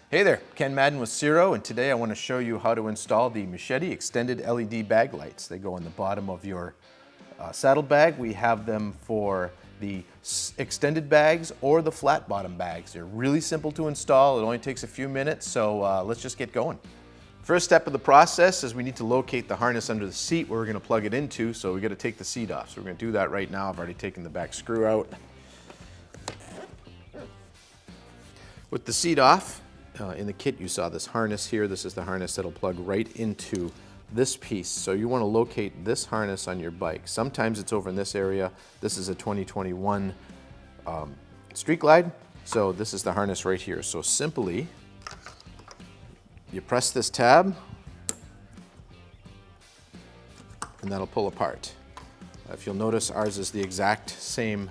Hey there, Ken Madden with Ciro, and today I want to show you how to install the Machete extended LED bag lights. They go in the bottom of your saddle bag. We have them for the extended bags or the flat bottom bags. They're really simple to install. It only takes a few minutes, so let's just get going. First step of the process is we need to locate the harness under the seat where we're going to plug it into, so we got to take the seat off. So we're going to do that right now. I've already taken the back screw out. With the seat off, in the kit you saw this harness here. This is the harness that'll plug right into this piece. So you want to locate this harness on your bike. Sometimes it's over in this area. This is a 2021 Street Glide, so this is the harness right here. So simply, you press this tab, and that'll pull apart. If you'll notice, ours is the exact same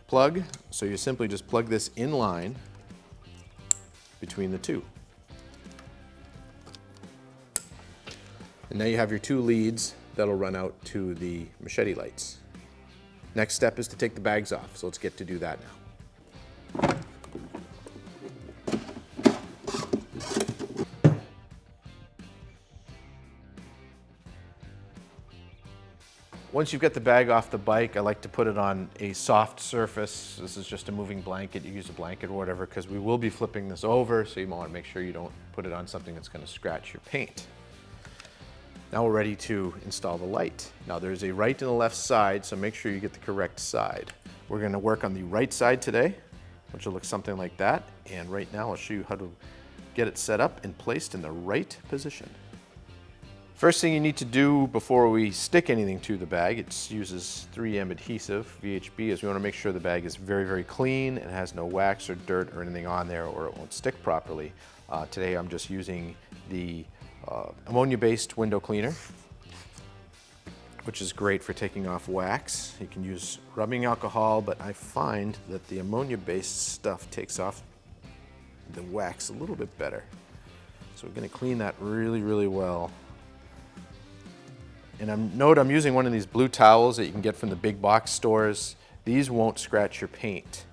plug, so you simply just plug this in line between the two. And now you have your two leads that'll run out to the Machete lights. Next step is to take the bags off, so let's get to do that now. Once you've got the bag off the bike, I like to put it on a soft surface. This is just a moving blanket. You use a blanket or whatever, because we will be flipping this over, so you want to make sure you don't put it on something that's going to scratch your paint. Now we're ready to install the light. Now there's a right and a left side, so make sure you get the correct side. We're going to work on the right side today, which will look something like that. And right now I'll show you how to get it set up and placed in the right position. First thing you need to do before we stick anything to the bag, it uses 3M adhesive, VHB, is we want to make sure the bag is very, very clean and has no wax or dirt or anything on there, or it won't stick properly. Today I'm just using the ammonia-based window cleaner, which is great for taking off wax. You can use rubbing alcohol, but I find that the ammonia-based stuff takes off the wax a little bit better. So we're going to clean that really, really well. And note I'm using one of these blue towels that you can get from the big box stores. These won't scratch your paint.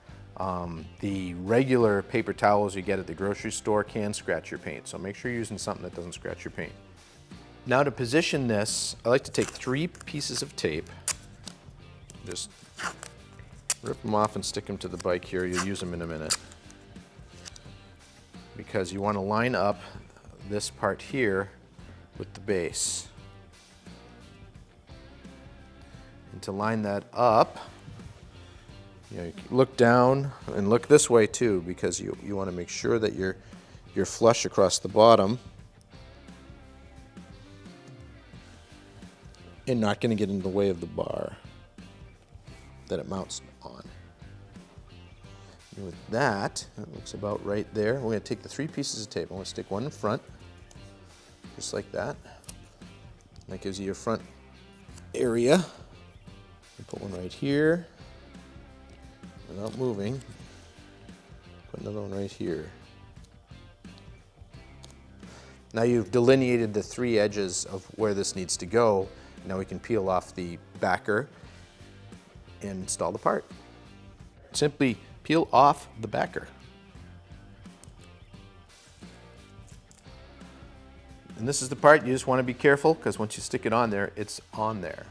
The regular paper towels you get at the grocery store can scratch your paint, so make sure you're using something that doesn't scratch your paint. Now to position this, I like to take 3 pieces of tape, just rip them off and stick them to the bike here. You'll use them in a minute. Because you want to line up this part here with the base. And to line that up, you look down and look this way too, because you want to make sure that you're flush across the bottom and not going to get in the way of the bar that it mounts on. And with that, it looks about right there. We're going to take the 3 pieces of tape. I'm going to stick one in front, just like that. That gives you your front area. Put one right here, without moving. Put another one right here. Now you've delineated the 3 edges of where this needs to go. Now we can peel off the backer and install the part. Simply peel off the backer. And this is the part you just want to be careful, because once you stick it on there, it's on there.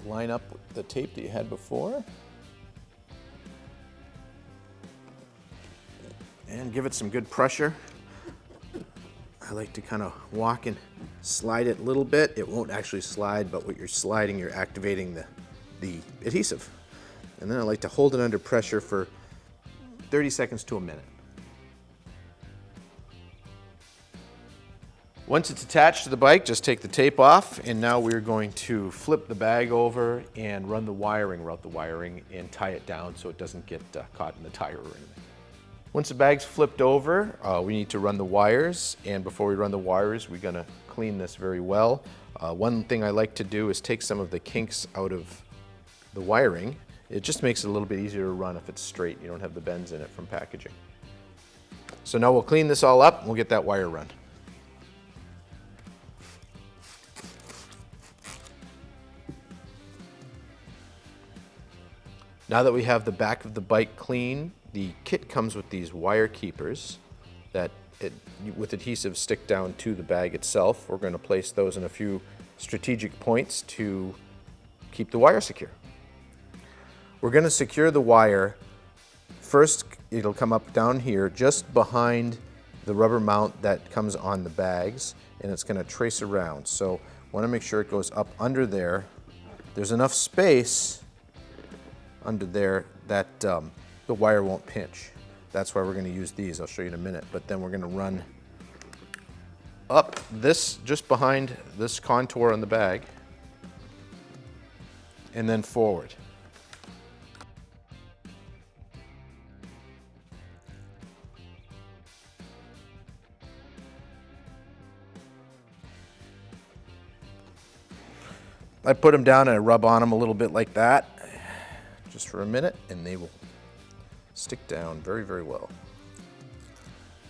Line up the tape that you had before and give it some good pressure. I like to kind of walk and slide it a little bit. It won't actually slide, but what you're sliding, you're activating the adhesive. And then I like to hold it under pressure for 30 seconds to a minute. Once it's attached to the bike, just take the tape off, and now we're going to flip the bag over and route the wiring and tie it down so it doesn't get caught in the tire or anything. Once the bag's flipped over, we need to run the wires, and before we run the wires, we're gonna clean this very well. One thing I like to do is take some of the kinks out of the wiring. It just makes it a little bit easier to run if it's straight. You don't have the bends in it from packaging. So now we'll clean this all up and we'll get that wire run. Now that we have the back of the bike clean, the kit comes with these wire keepers that with adhesive stick down to the bag itself. We're going to place those in a few strategic points to keep the wire secure. We're going to secure the wire. First, it'll come up down here just behind the rubber mount that comes on the bags, and it's going to trace around. So I want to make sure it goes up under there. There's enough space under there that the wire won't pinch. That's why we're going to use these. I'll show you in a minute. But then we're going to run up this, just behind this contour on the bag, and then forward. I put them down and I rub on them a little bit like that, just for a minute, and they will stick down very, very well.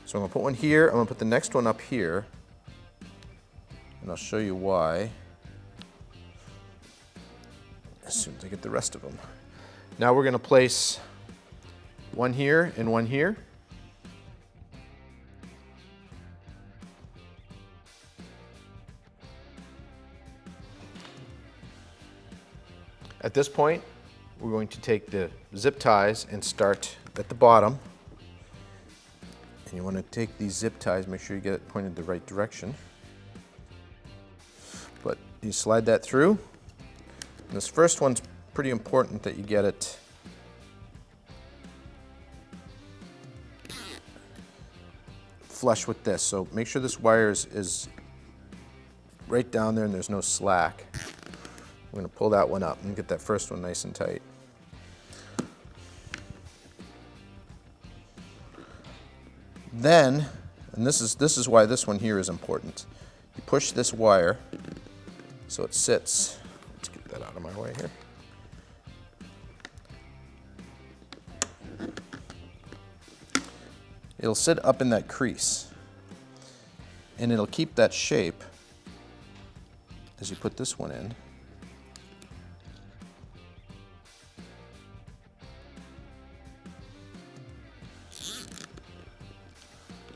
So I'm going to put one here, I'm going to put the next one up here, and I'll show you why as soon as I get the rest of them. Now we're going to place one here and one here. At this point, we're going to take the zip ties and start at the bottom. And you want to take these zip ties, make sure you get it pointed the right direction. But you slide that through. And this first one's pretty important that you get it flush with this. So make sure this wire is right down there and there's no slack. I'm going to pull that one up and get that first one nice and tight. Then, and this is why this one here is important, you push this wire so it sits. Let's get that out of my way here. It'll sit up in that crease, and it'll keep that shape as you put this one in.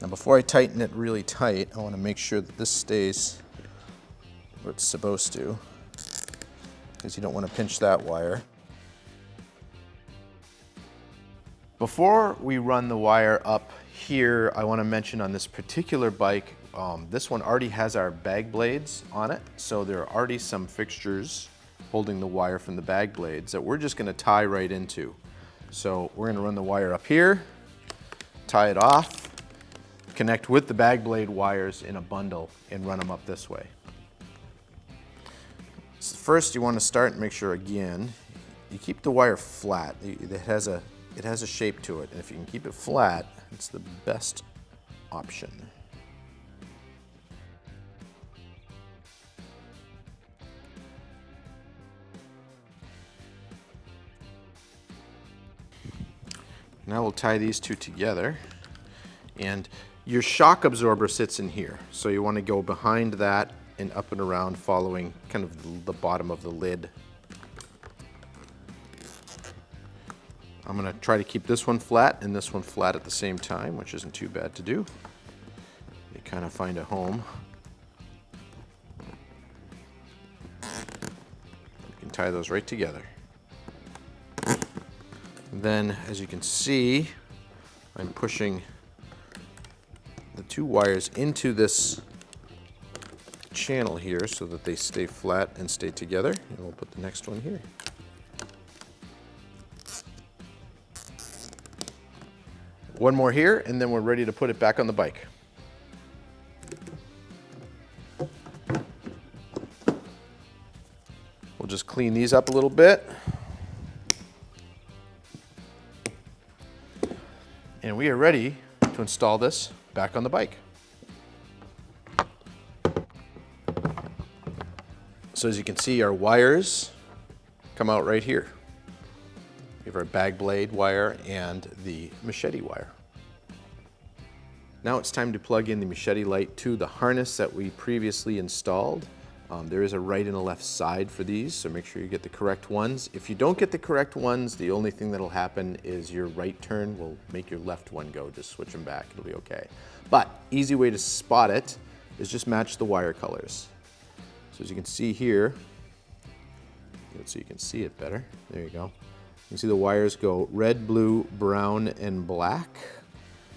Now before I tighten it really tight, I want to make sure that this stays where it's supposed to, because you don't want to pinch that wire. Before we run the wire up here, I want to mention on this particular bike, this one already has our bag blades on it, so there are already some fixtures holding the wire from the bag blades that we're just going to tie right into. So we're going to run the wire up here, tie it off, connect with the bag blade wires in a bundle and run them up this way. So first you want to start and make sure again, you keep the wire flat. It has a shape to it, and if you can keep it flat, it's the best option. Now we'll tie these two together, and your shock absorber sits in here, so you want to go behind that and up and around, following kind of the bottom of the lid. I'm going to try to keep this one flat and this one flat at the same time, which isn't too bad to do. You kind of find a home. You can tie those right together. Then, as you can see, I'm pushing the two wires into this channel here so that they stay flat and stay together. And we'll put the next one here. One more here, and then we're ready to put it back on the bike. We'll just clean these up a little bit. And we are ready to install this back on the bike. So as you can see, our wires come out right here. We have our bag blade wire and the machete wire. Now it's time to plug in the machete light to the harness that we previously installed. There is a right and a left side for these, so make sure you get the correct ones. If you don't get the correct ones, the only thing that'll happen is your right turn will make your left one go. Just switch them back, it'll be okay. But easy way to spot it is just match the wire colors. So as you can see here, so you can see it better, there you go. You can see the wires go red, blue, brown, and black.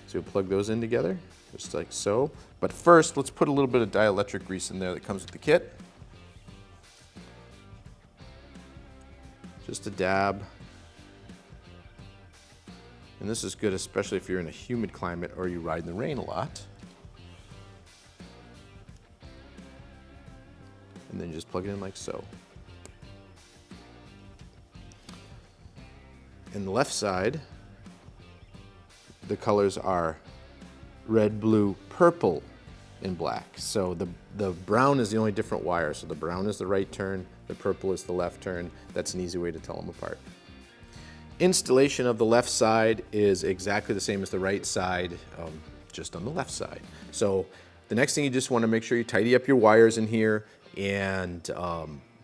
So you'll plug those in together, just like so. But first, let's put a little bit of dielectric grease in there that comes with the kit. Just a dab. And this is good, especially if you're in a humid climate or you ride in the rain a lot. And then you just plug it in like so. In the left side, the colors are red, blue, purple, and black. So the brown is the only different wire. So the brown is the right turn, the purple is the left turn. That's an easy way to tell them apart. Installation of the left side is exactly the same as the right side, just on the left side. So the next thing, you just want to make sure you tidy up your wires in here. And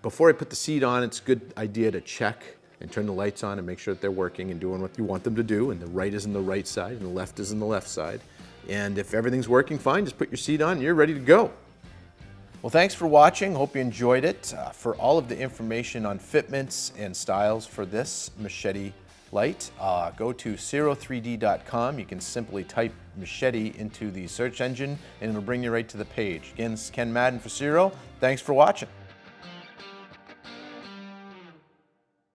before I put the seat on, it's a good idea to check and turn the lights on and make sure that they're working and doing what you want them to do. And the right is in the right side and the left is in the left side. And if everything's working fine, just put your seat on and you're ready to go. Well, thanks for watching. Hope you enjoyed it. For all of the information on fitments and styles for this Machete light, go to Ciro3D.com. You can simply type Machete into the search engine and it'll bring you right to the page. Again, this is Ken Madden for Ciro. Thanks for watching.